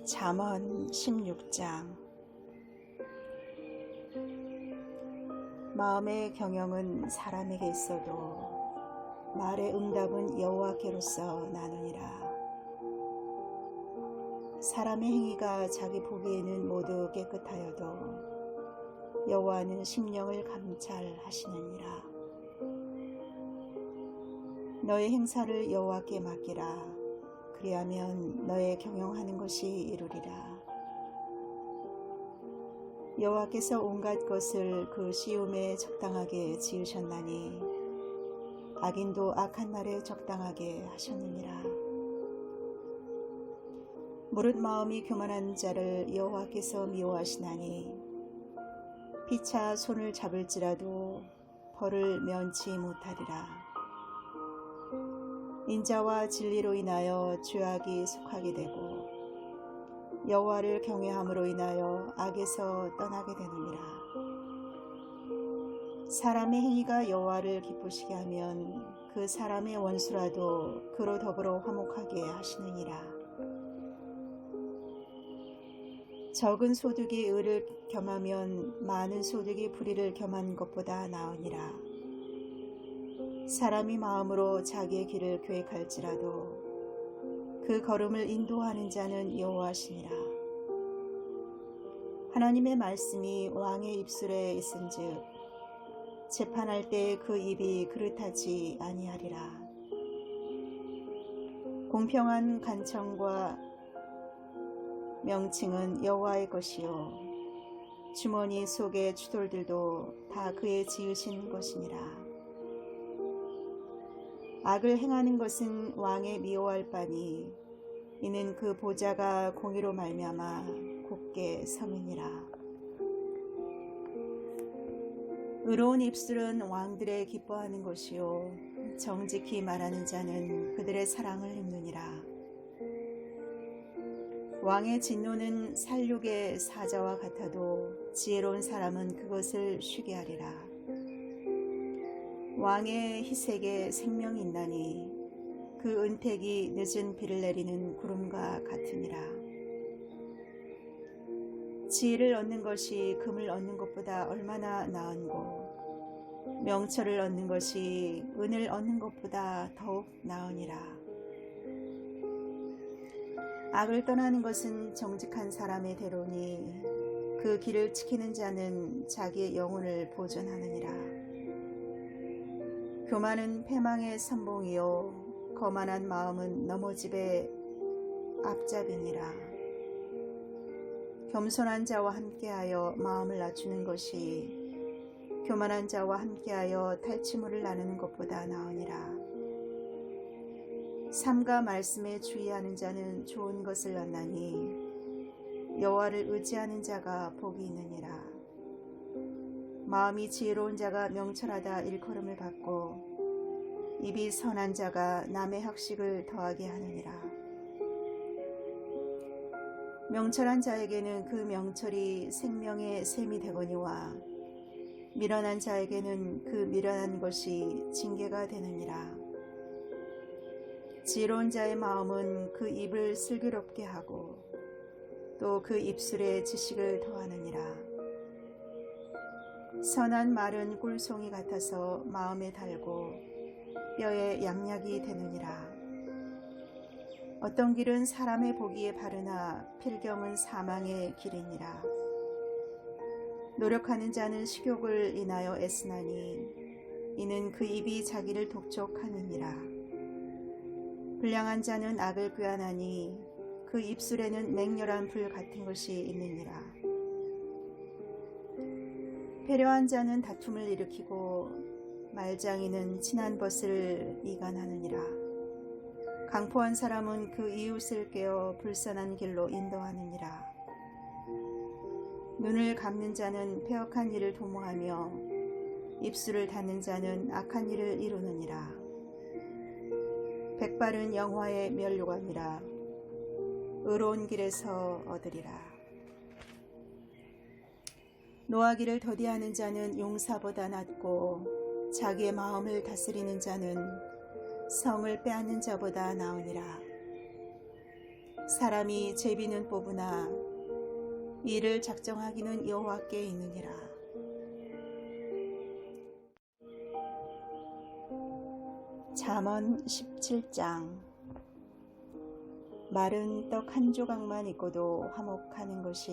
잠언 16장. 마음의 경영은 사람에게 있어도 말의 응답은 여호와께로서 나누니라. 사람의 행위가 자기 보기에는 모두 깨끗하여도 여호와는 심령을 감찰하시느니라. 너의 행사를 여호와께 맡기라. 그리하면 너의 경영하는 것이 이루리라. 여호와께서 온갖 것을 그 시음에 적당하게 지으셨나니 악인도 악한 날에 적당하게 하셨느니라. 무릇 마음이 교만한 자를 여호와께서 미워하시나니 피차 손을 잡을지라도 벌을 면치 못하리라. 인자와 진리로 인하여 죄악이 속하게 되고 여호와를 경외함으로 인하여 악에서 떠나게 되느니라. 사람의 행위가 여호와를 기쁘시게 하면 그 사람의 원수라도 그로 더불어 화목하게 하시느니라. 적은 소득이 의를 겸하면 많은 소득이 불의를 겸한 것보다 나으니라. 사람이 마음으로 자기의 길을 계획할지라도 그 걸음을 인도하는 자는 여호와시니라. 하나님의 말씀이 왕의 입술에 있은즉 재판할 때 그 입이 그릇하지 아니하리라. 공평한 간청과 명칭은 여호와의 것이요 주머니 속의 추돌들도 다 그의 지으신 것이니라. 악을 행하는 것은 왕의 미워할 바니 이는 그 보좌가 공의로 말미암아 굳게 섬이니라. 의로운 입술은 왕들의 기뻐하는 것이요 정직히 말하는 자는 그들의 사랑을 입느니라. 왕의 진노는 살육의 사자와 같아도 지혜로운 사람은 그것을 쉬게 하리라. 왕의 희색에 생명이 있나니 그 은택이 늦은 비를 내리는 구름과 같으니라. 지혜를 얻는 것이 금을 얻는 것보다 얼마나 나은고 명철을 얻는 것이 은을 얻는 것보다 더욱 나으니라. 악을 떠나는 것은 정직한 사람의 대로니 그 길을 지키는 자는 자기의 영혼을 보존하느니라. 교만은 패망의 선봉이요 거만한 마음은 넘어집의 앞잡이니라. 겸손한 자와 함께하여 마음을 낮추는 것이 교만한 자와 함께하여 탈취물을 나누는 것보다 나으니라. 삼가 말씀에 주의하는 자는 좋은 것을 얻나니 여호와를 의지하는 자가 복이 있느니라. 마음이 지혜로운 자가 명철하다 일컬음을 받고 입이 선한 자가 남의 학식을 더하게 하느니라. 명철한 자에게는 그 명철이 생명의 샘이 되거니와 미련한 자에게는 그 미련한 것이 징계가 되느니라. 지혜로운 자의 마음은 그 입을 슬기롭게 하고 또 그 입술에 지식을 더하느니라. 선한 말은 꿀송이 같아서 마음에 달고 뼈에 양약이 되느니라. 어떤 길은 사람의 보기에 바르나 필경은 사망의 길이니라. 노력하는 자는 식욕을 인하여 애쓰나니 이는 그 입이 자기를 독촉하느니라. 불량한 자는 악을 꾀하나니 그 입술에는 맹렬한 불 같은 것이 있느니라. 배려한 자는 다툼을 일으키고 말장이는 친한 벗을 이간하느니라. 강포한 사람은 그 이웃을 깨어 불선한 길로 인도하느니라. 눈을 감는 자는 패역한 일을 도모하며 입술을 닫는 자는 악한 일을 이루느니라. 백발은 영화의 면류관이라 의로운 길에서 얻으리라. 노하기를 더디하는 자는 용사보다 낫고 자기의 마음을 다스리는 자는 성을 빼앗는 자보다 나으니라. 사람이 제비는 뽑으나 이를 작정하기는 여호와께 있느니라. 잠언 17장. 마른 떡 한 조각만 있고도 화목하는 것이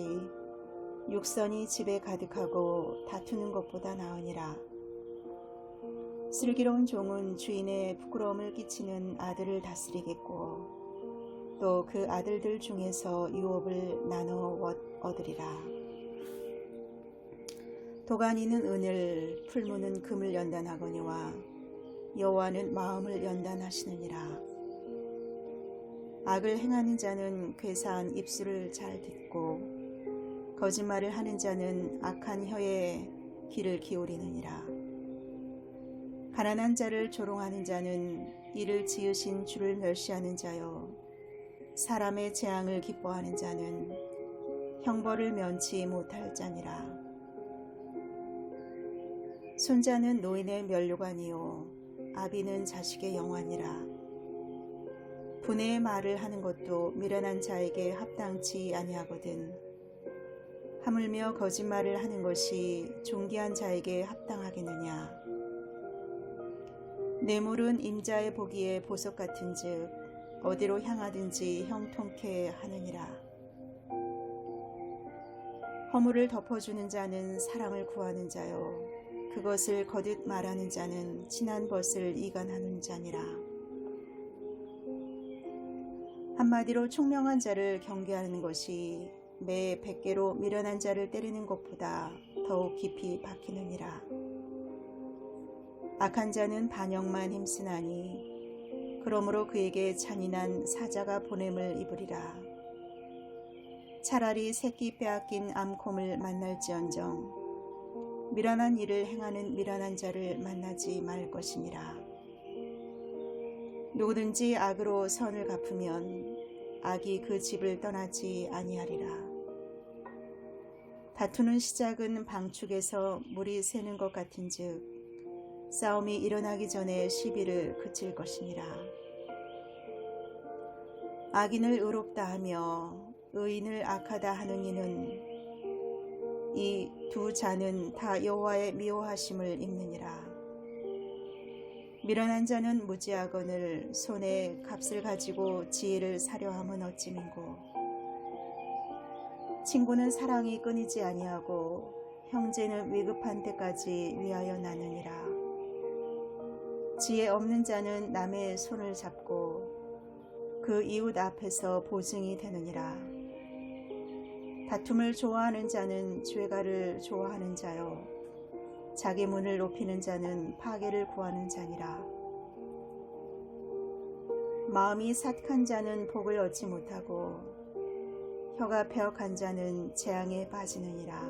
육선이 집에 가득하고 다투는 것보다 나으니라. 슬기로운 종은 주인의 부끄러움을 끼치는 아들을 다스리겠고 또 그 아들들 중에서 유업을 나눠 얻으리라. 도가니는 은을, 풀무는 금을 연단하거니와 여호와는 마음을 연단하시느니라. 악을 행하는 자는 괴사한 입술을 잘 듣고 거짓말을 하는 자는 악한 혀에 귀를 기울이느니라. 가난한 자를 조롱하는 자는 이를 지으신 주를 멸시하는 자요, 사람의 재앙을 기뻐하는 자는 형벌을 면치 못할 자니라. 손자는 노인의 면류관이요 아비는 자식의 영환이라. 분해의 말을 하는 것도 미련한 자에게 합당치 아니하거든 하물며 거짓말을 하는 것이 존귀한 자에게 합당하겠느냐. 뇌물은 임자의 보기에 보석 같은즉 어디로 향하든지 형통케 하느니라. 허물을 덮어주는 자는 사랑을 구하는 자요 그것을 거듭 말하는 자는 친한 벗을 이간하는 자니라. 한마디로 총명한 자를 경계하는 것이 매 100개로 미련한 자를 때리는 것보다 더욱 깊이 박히느니라. 악한 자는 반역만 힘쓰나니 그러므로 그에게 잔인한 사자가 보냄을 입으리라. 차라리 새끼 빼앗긴 암곰을 만날지언정 미련한 일을 행하는 미련한 자를 만나지 말 것이니라. 누구든지 악으로 선을 갚으면 악이 그 집을 떠나지 아니하리라. 다투는 시작은 방축에서 물이 새는 것 같은즉 싸움이 일어나기 전에 시비를 그칠 것이니라. 악인을 의롭다 하며 의인을 악하다 하는 이는 이 두 자는 다 여호와의 미워하심을 입느니라. 미련한 자는 무지하거늘 손에 값을 가지고 지혜를 사려 함은 어찌민고. 친구는 사랑이 끊이지 아니하고 형제는 위급한 때까지 위하여 나누니라. 지혜 없는 자는 남의 손을 잡고 그 이웃 앞에서 보증이 되느니라. 다툼을 좋아하는 자는 죄가를 좋아하는 자요 자기 문을 높이는 자는 파괴를 구하는 자니라. 마음이 삭한 자는 복을 얻지 못하고 혀가 패역한 자는 재앙에 빠지느니라.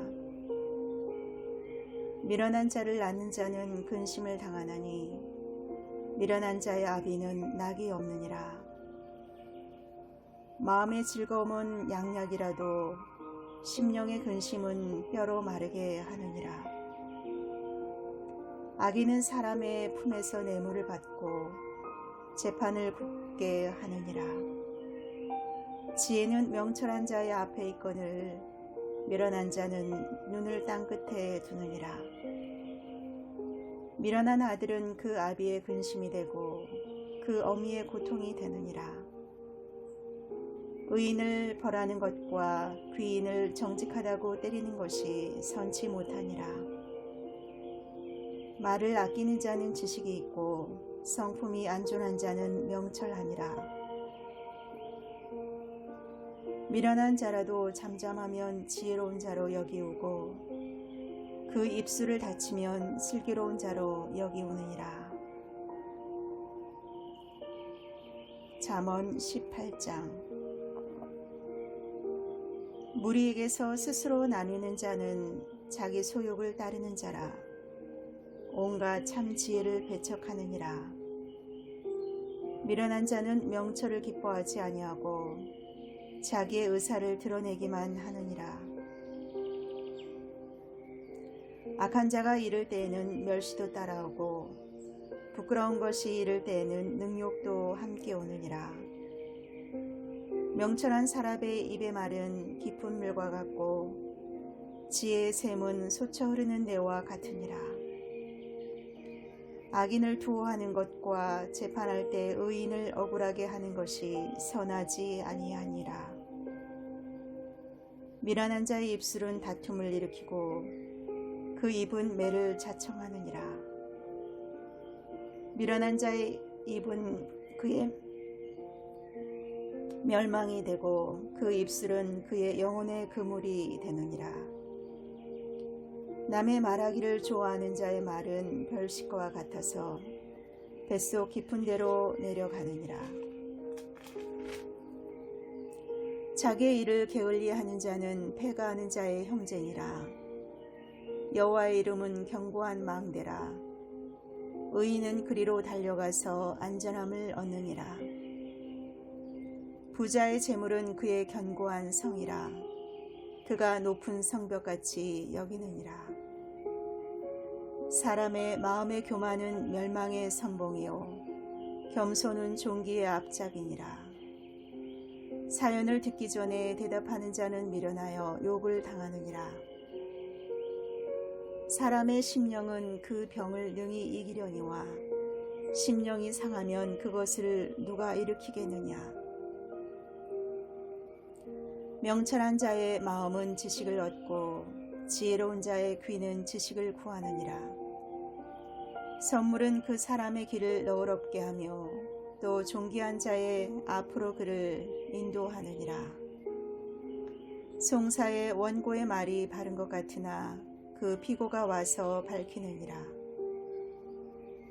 미련한 자를 낳는 자는 근심을 당하나니 미련한 자의 아비는 낙이 없느니라. 마음의 즐거움은 양약이라도 심령의 근심은 뼈로 마르게 하느니라. 악인은 사람의 품에서 뇌물을 받고 재판을 굽게 하느니라. 지혜는 명철한 자의 앞에 있거늘 미련한 자는 눈을 땅 끝에 두느니라. 미련한 아들은 그 아비의 근심이 되고 그 어미의 고통이 되느니라. 의인을 벌하는 것과 귀인을 정직하다고 때리는 것이 선치 못하니라. 말을 아끼는 자는 지식이 있고 성품이 안전한 자는 명철하니라. 미련한 자라도 잠잠하면 지혜로운 자로 여기우고 그 입술을 닫히면 슬기로운 자로 여기우느니라. 잠언 18장. 무리에게서 스스로 나누는 자는 자기 소욕을 따르는 자라. 온갖 참 지혜를 배척하느니라. 미련한 자는 명철을 기뻐하지 아니하고 자기의 의사를 드러내기만 하느니라. 악한 자가 이를 때에는 멸시도 따라오고 부끄러운 것이 이를 때에는 능욕도 함께 오느니라. 명철한 사람의 입의 말은 깊은 물과 같고 지혜의 샘은 솟아 흐르는 내와 같으니라. 악인을 두어하는 것과 재판할 때 의인을 억울하게 하는 것이 선하지 아니하니라. 미련한 자의 입술은 다툼을 일으키고 그 입은 매를 자청하느니라. 미련한 자의 입은 그의 멸망이 되고 그 입술은 그의 영혼의 그물이 되느니라. 남의 말하기를 좋아하는 자의 말은 별식과 같아서 뱃속 깊은 데로 내려가느니라. 자기의 일을 게을리하는 자는 패가하는 자의 형제니라. 여호와의 이름은 견고한 망대라. 의인은 그리로 달려가서 안전함을 얻느니라. 부자의 재물은 그의 견고한 성이라. 그가 높은 성벽같이 여기느니라. 사람의 마음의 교만은 멸망의 선봉이요 겸손은 존귀의 앞잡이니라. 사연을 듣기 전에 대답하는 자는 미련하여 욕을 당하느니라. 사람의 심령은 그 병을 능히 이기려니와 심령이 상하면 그것을 누가 일으키겠느냐. 명철한 자의 마음은 지식을 얻고 지혜로운 자의 귀는 지식을 구하느니라. 선물은 그 사람의 길을 너그럽게 하며 또 존귀한 자의 앞으로 그를 인도하느니라. 송사의 원고의 말이 바른 것 같으나 그 피고가 와서 밝히느니라.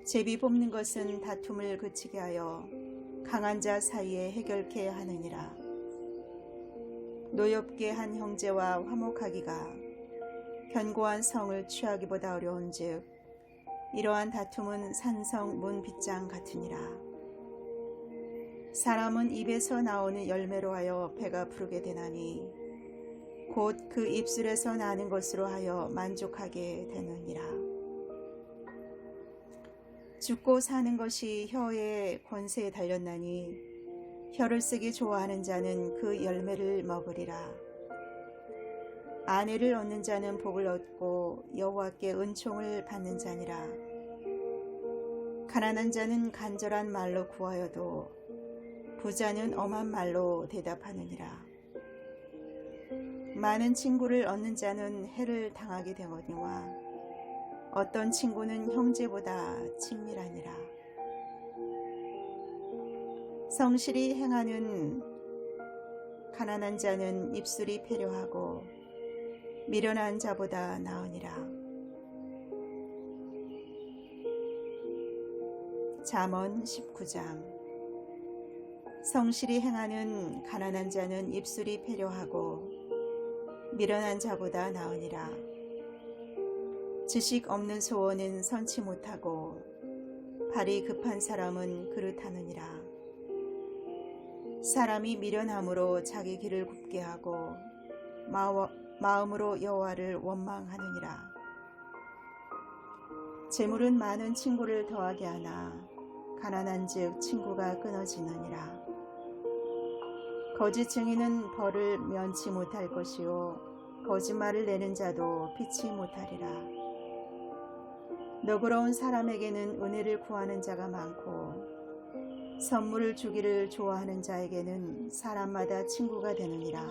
제비 뽑는 것은 다툼을 그치게 하여 강한 자 사이에 해결케 하느니라. 노엽게 한 형제와 화목하기가 견고한 성을 취하기보다 어려운즉 이러한 다툼은 산성 문 빗장 같으니라. 사람은 입에서 나오는 열매로 하여 배가 부르게 되나니 곧 그 입술에서 나는 것으로 하여 만족하게 되느니라. 죽고 사는 것이 혀의 권세에 달렸나니 혀를 쓰기 좋아하는 자는 그 열매를 먹으리라. 아내를 얻는 자는 복을 얻고 여호와께 은총을 받는 자니라. 가난한 자는 간절한 말로 구하여도 부자는 엄한 말로 대답하느니라. 많은 친구를 얻는 자는 해를 당하게 되거니와 어떤 친구는 형제보다 친밀하니라. 성실히 행하는 가난한 자는 입술이 패려하고 미련한 자보다 나으니라. 잠언 19장. 성실히 행하는 가난한 자는 입술이 패려하고 미련한 자보다 나으니라. 지식 없는 소원은 선치 못하고 발이 급한 사람은 그릇하느니라. 사람이 미련함으로 자기 길을 굽게 하고 마음으로 여호와를 원망하느니라. 재물은 많은 친구를 더하게 하나 가난한즉 친구가 끊어지느니라. 거짓 증인은 벌을 면치 못할 것이요 거짓말을 내는 자도 피치 못하리라. 너그러운 사람에게는 은혜를 구하는 자가 많고 선물을 주기를 좋아하는 자에게는 사람마다 친구가 되느니라.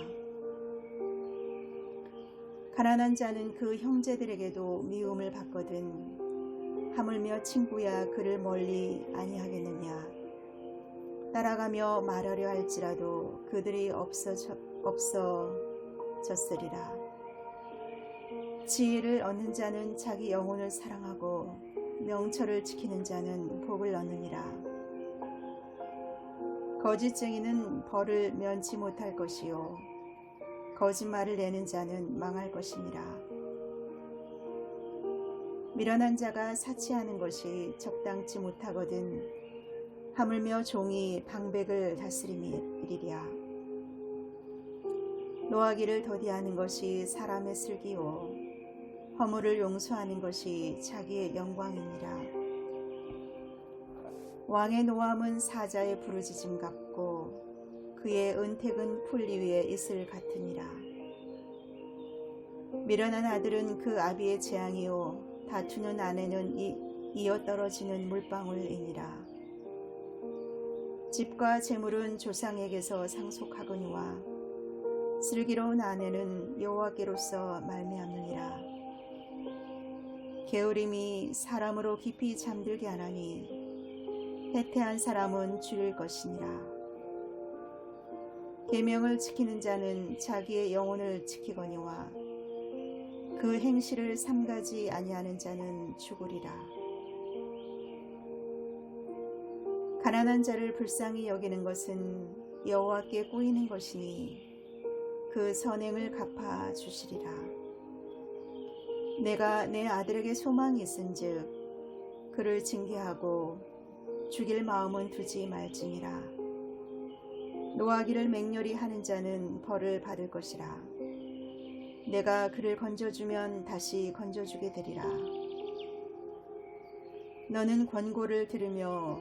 가난한 자는 그 형제들에게도 미움을 받거든 하물며 친구야 그를 멀리 아니하겠느냐. 따라가며 말하려 할지라도 그들이 없어졌으리라. 지혜를 얻는 자는 자기 영혼을 사랑하고 명철을 지키는 자는 복을 얻느니라. 거짓 증인은 벌을 면치 못할 것이요 거짓말을 내는 자는 망할 것이니라. 미련한 자가 사치하는 것이 적당치 못하거든 하물며 종이 방백을 다스림이리랴. 노하기를 더디하는 것이 사람의 슬기요 허물을 용서하는 것이 자기의 영광이니라. 왕의 노함은 사자의 부르짖음 같고 그의 은택은 풀리 위에 있을 같으니라. 미련한 아들은 그 아비의 재앙이요 다투는 아내는 이어 떨어지는 물방울이니라. 집과 재물은 조상에게서 상속하거니와 슬기로운 아내는 여호와께로서 말미암느니라. 게으름이 사람으로 깊이 잠들게 하나니 해태한 사람은 죽일 것이니라. 계명을 지키는 자는 자기의 영혼을 지키거니와 그 행실을 삼가지 아니하는 자는 죽으리라. 가난한 자를 불쌍히 여기는 것은 여호와께 꾸이는 것이니 그 선행을 갚아 주시리라. 내가 내 아들에게 소망이 있은즉 그를 징계하고 죽일 마음은 두지 말지니라. 노하기를 맹렬히 하는 자는 벌을 받을 것이라. 내가 그를 건져주면 다시 건져주게 되리라. 너는 권고를 들으며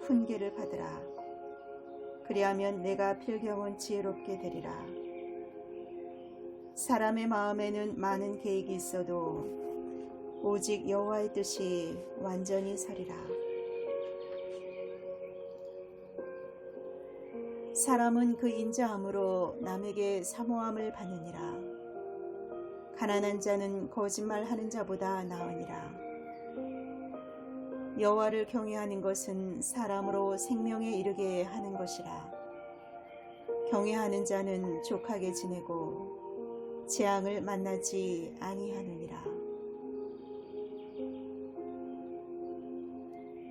훈계를 받으라. 그리하면 내가 필경은 지혜롭게 되리라. 사람의 마음에는 많은 계획이 있어도 오직 여호와의 뜻이 완전히 서리라. 사람은 그 인자함으로 남에게 사모함을 받느니라. 가난한 자는 거짓말하는 자보다 나으니라. 여호와를 경외하는 것은 사람으로 생명에 이르게 하는 것이라. 경외하는 자는 족하게 지내고 재앙을 만나지 아니하느니라.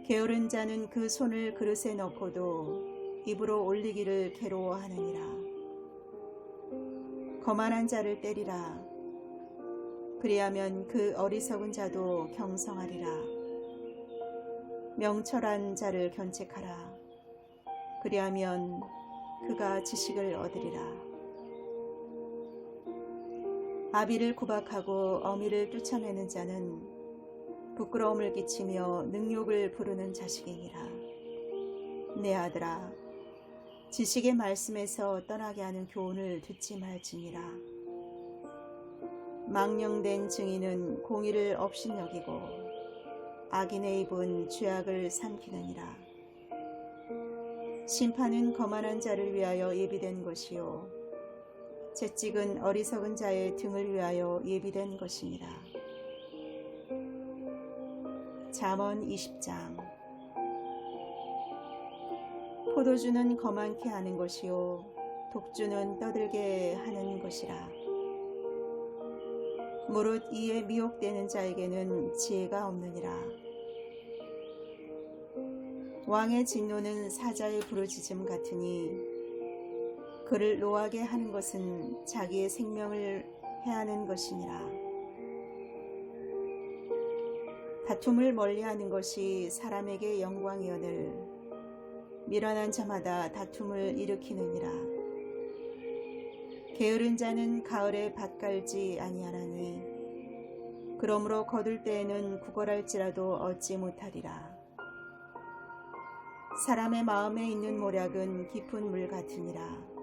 게으른 자는 그 손을 그릇에 넣고도 입으로 올리기를 괴로워하느니라. 거만한 자를 때리라. 그리하면 그 어리석은 자도 경성하리라. 명철한 자를 견책하라. 그리하면 그가 지식을 얻으리라. 아비를 구박하고 어미를 쫓아내는 자는 부끄러움을 끼치며 능욕을 부르는 자식이니라. 내 아들아, 지식의 말씀에서 떠나게 하는 교훈을 듣지 말지니라. 망령된 증인은 공의를 업신여기고 악인의 입은 죄악을 삼키느니라. 심판은 거만한 자를 위하여 예비된 것이요 채찍은 어리석은 자의 등을 위하여 예비된 것이니라. 잠언 20장. 포도주는 거만케 하는 것이요 독주는 떠들게 하는 것이라. 무릇 이에 미혹되는 자에게는 지혜가 없느니라. 왕의 진노는 사자의 부르짖음 같으니 그를 노하게 하는 것은 자기의 생명을 해하는 것이니라. 다툼을 멀리하는 것이 사람에게 영광이오늘 미련한 자마다 다툼을 일으키느니라. 게으른 자는 가을에 밭 갈지 아니하나니 그러므로 거둘 때에는 구걸할지라도 얻지 못하리라. 사람의 마음에 있는 모략은 깊은 물 같으니라.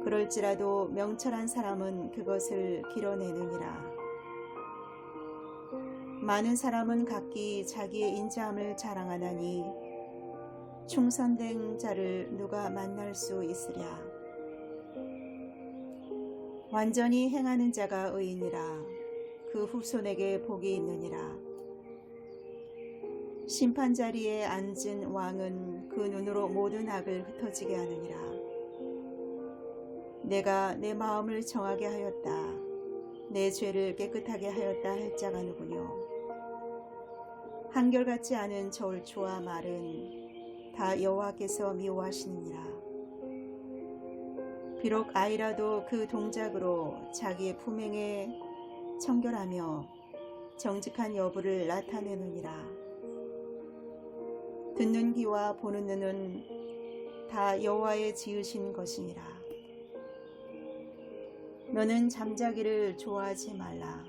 그럴지라도 명철한 사람은 그것을 길어내느니라. 많은 사람은 각기 자기의 인자함을 자랑하나니 충성된 자를 누가 만날 수 있으랴. 완전히 행하는 자가 의인이라. 그 후손에게 복이 있느니라. 심판 자리에 앉은 왕은 그 눈으로 모든 악을 흩어지게 하느니라. 내가 내 마음을 정하게 하였다. 내 죄를 깨끗하게 하였다 할 자가 누구뇨. 한결같지 않은 저울초와 말은 다 여호와께서 미워하시느니라. 비록 아이라도 그 동작으로 자기의 품행에 청결하며 정직한 여부를 나타내느니라. 듣는 귀와 보는 눈은 다 여호와의 지으신 것이니라. 너는 잠자기를 좋아하지 말라.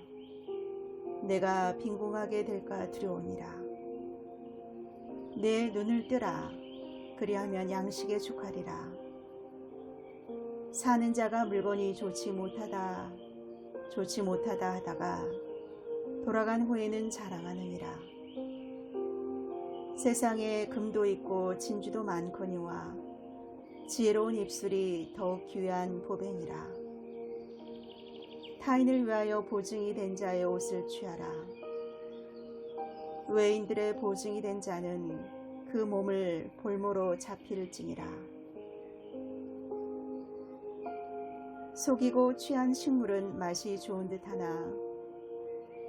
내가 빈궁하게 될까 두려우니라. 내 눈을 뜨라. 그리하면 양식에 족하리라. 사는 자가 물건이 좋지 못하다 하다가 돌아간 후에는 자랑하느니라. 세상에 금도 있고 진주도 많거니와 지혜로운 입술이 더욱 귀한 보배니라. 타인을 위하여 보증이 된 자의 옷을 취하라. 외인들의 보증이 된 자는 그 몸을 볼모로 잡힐지니라. 속이고 취한 식물은 맛이 좋은 듯하나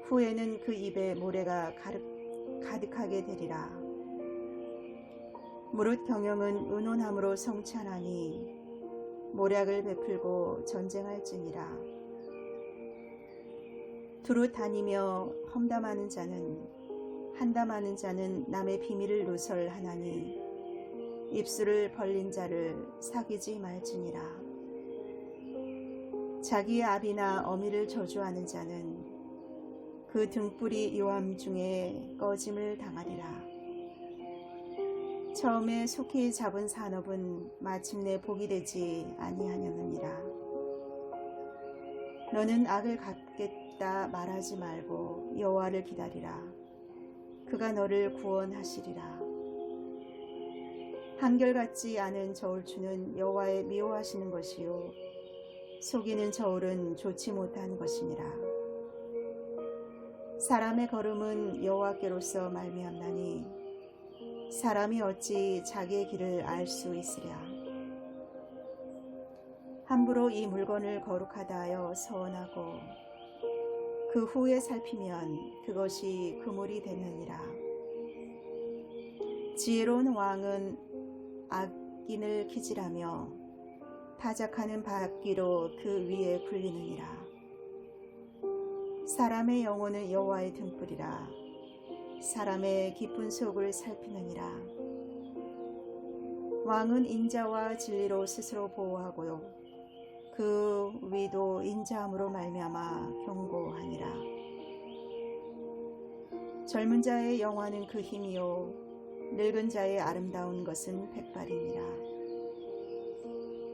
후에는 그 입에 모래가 가득하게 되리라. 무릇 경영은 의논함으로 성취하나니 모략을 베풀고 전쟁할지니라. 두루 다니며 험담하는 자는 한담하는 자는 남의 비밀을 누설하나니 입술을 벌린 자를 사귀지 말지니라. 자기의 아비나 어미를 저주하는 자는 그 등불이 요함 중에 꺼짐을 당하리라. 처음에 속히 잡은 산업은 마침내 복이 되지 아니하느니라. 너는 악을 갚겠다 말하지 말고 여호와를 기다리라. 그가 너를 구원하시리라. 한결같지 않은 저울추는 여호와의 미워하시는 것이요 속이는 저울은 좋지 못한 것이니라. 사람의 걸음은 여호와께로서 말미암나니 사람이 어찌 자기의 길을 알 수 있으랴. 함부로 이 물건을 거룩하다 하여 서원하고 그 후에 살피면 그것이 그물이 되느니라. 지혜로운 왕은 악인을 기질하며 타작하는 바퀴로 그 위에 굴리느니라. 사람의 영혼은 여호와의 등불이라. 사람의 깊은 속을 살피느니라. 왕은 인자와 진리로 스스로 보호하고요 그 위도 인자함으로 말미암아 경고하니라. 젊은 자의 영화는 그 힘이요 늙은 자의 아름다운 것은 백발이니라.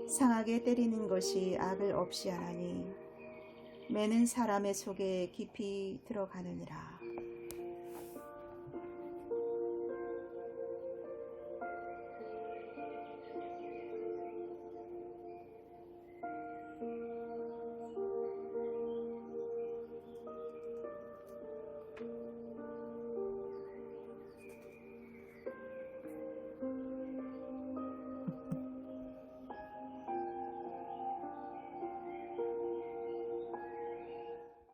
상하게 때리는 것이 악을 없이 하나니 매는 사람의 속에 깊이 들어가느니라.